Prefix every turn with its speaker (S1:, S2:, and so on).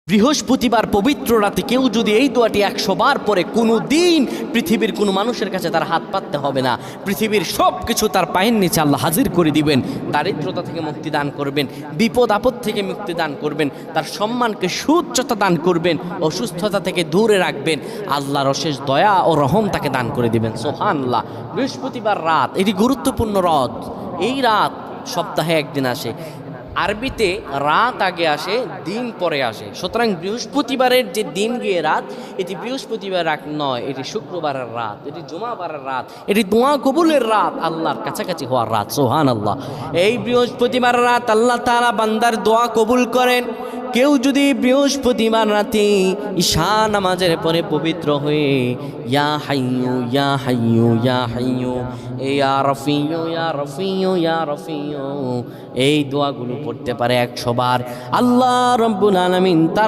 S1: বৃহস্পতিবার পবিত্র রাতে কেউ যদি এই দোয়াটি 100 বার পরে কোনো দিন পৃথিবীর কোনো মানুষের কাছে তার হাত পাততে হবে না, পৃথিবীর সব কিছু তার পায়ের নিচে আল্লাহ হাজির করে দিবেন। দারিদ্রতা থেকে মুক্তি দান করবেন, বিপদ আপদ থেকে মুক্তি দান করবেন, তার সম্মানকে সুউচ্চতা দান করবেন, অসুস্থতা থেকে দূরে রাখবেন, আল্লাহর অশেষ দয়া ও রহম তাকে দান করে দিবেন। সুবহানাল্লাহ। বৃহস্পতিবার রাত এটি গুরুত্বপূর্ণ রাত। এই রাত সপ্তাহে একদিন আসে। আরবিতে রাত আগে আসে, দিন পরে আসে। সুতরাং বৃহস্পতিবারের যে দিন গিয়ে রাত, এটি বৃহস্পতিবার রাত নয়, এটি শুক্রবারের রাত, এটি জুমাবারের রাত, এটি দোয়া কবুলের রাত, আল্লাহর কাছাকাছি হওয়ার রাত। সুবহানাল্লাহ। এই বৃহস্পতিবার রাত আল্লাহ তাআলা বান্দার দোয়া কবুল করেন। কেউ যদি বৃহস্পতিবার রাতে ঈশা নামাজের পরে পবিত্র হয়ে ইয়া হাইয়ু ইয়া হাইয়ু ইয়া হাইয়ু ইয়া রফিয়ু ইয়া রফিয়ু ইয়া রফিয়ু এই দোয়াগুলো পড়তে পারে 100 বার, আল্লাহ রাব্বুল আলামিন তার